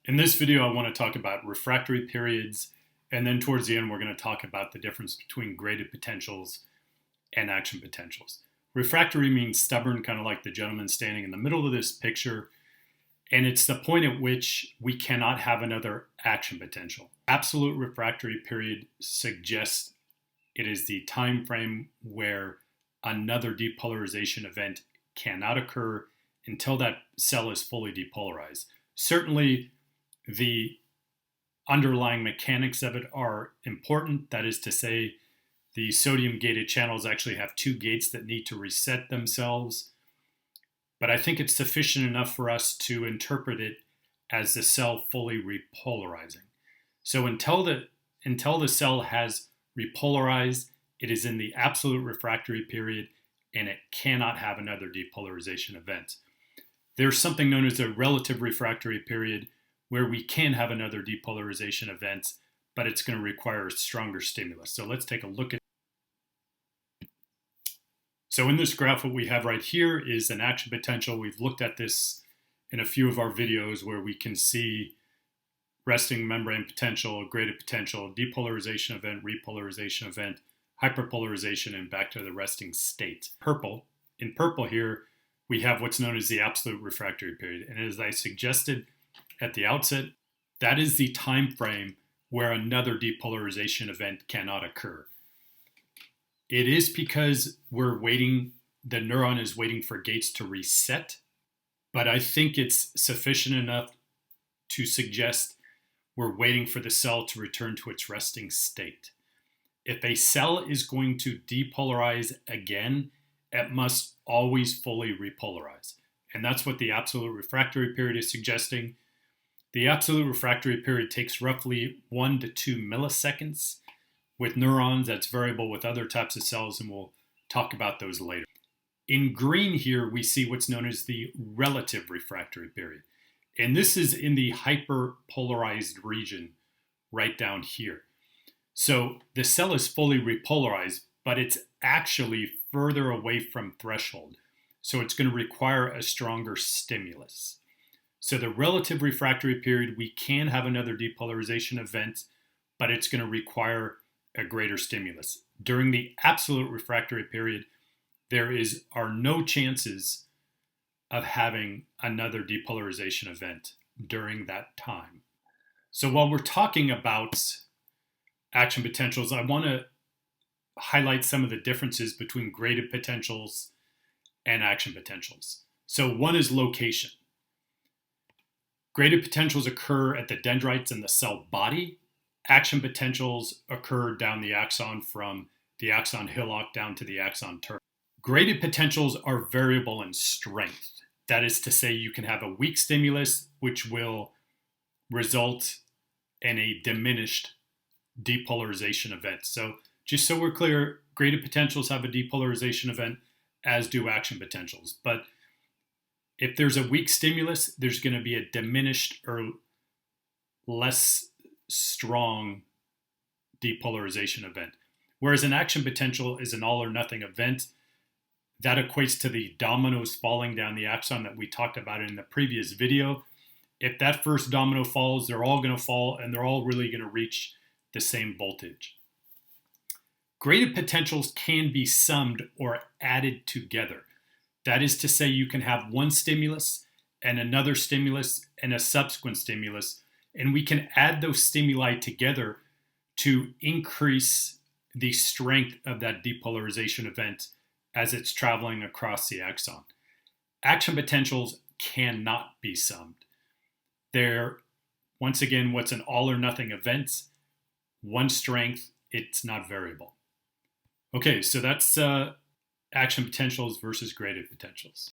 In this video, I want to talk about refractory periods, and then towards the end, we're going to talk about the difference between graded potentials and action potentials. Refractory means stubborn, kind of like the gentleman standing in the middle of this picture, and it's the point at which we cannot have another action potential. Absolute refractory period suggests it is the time frame where another depolarization event cannot occur until that cell is fully depolarized. Certainly, the underlying mechanics of it are important. That is to say, the sodium gated channels actually have two gates that need to reset themselves. But I think it's sufficient enough for us to interpret it as the cell fully repolarizing. So until the cell has repolarized, it is in the absolute refractory period and it cannot have another depolarization event. There's something known as a relative refractory period where we can have another depolarization event, but it's going to require a stronger stimulus. So let's take a look at it. So in this graph, what we have right here is an action potential. We've looked at this in a few of our videos where we can see resting membrane potential, graded potential, depolarization event, repolarization event, hyperpolarization, and back to the resting state. In purple here, we have what's known as the absolute refractory period. And as I suggested at the outset, that is the time frame where another depolarization event cannot occur. It is because we're waiting, the neuron is waiting for gates to reset, but I think it's sufficient enough to suggest we're waiting for the cell to return to its resting state. If a cell is going to depolarize again, it must always fully repolarize. And that's what the absolute refractory period is suggesting. The absolute refractory period takes roughly 1 to 2 milliseconds. With neurons, that's variable with other types of cells, and we'll talk about those later. In green here, we see what's known as the relative refractory period. And this is in the hyperpolarized region right down here. So the cell is fully repolarized, but it's actually further away from threshold. So it's going to require a stronger stimulus. So the relative refractory period, we can have another depolarization event, but it's going to require a greater stimulus. During the absolute refractory period, there are no chances of having another depolarization event during that time. So while we're talking about action potentials, I want to highlight some of the differences between graded potentials and action potentials. So one is location. Graded potentials occur at the dendrites in the cell body. Action potentials occur down the axon from the axon hillock down to the axon terminus. Graded potentials are variable in strength. That is to say, you can have a weak stimulus, which will result in a diminished depolarization event. So just so we're clear, graded potentials have a depolarization event, as do action potentials. But if there's a weak stimulus, there's going to be a diminished or less strong depolarization event. Whereas an action potential is an all or nothing event. That equates to the dominoes falling down the axon that we talked about in the previous video. If that first domino falls, they're all going to fall and they're all really going to reach the same voltage. Graded potentials can be summed or added together. That is to say, you can have one stimulus and another stimulus and a subsequent stimulus, and we can add those stimuli together to increase the strength of that depolarization event as it's traveling across the axon. Action potentials cannot be summed. They're, once again, what's an all or nothing event, one strength, it's not variable. Okay, so that's action potentials versus graded potentials.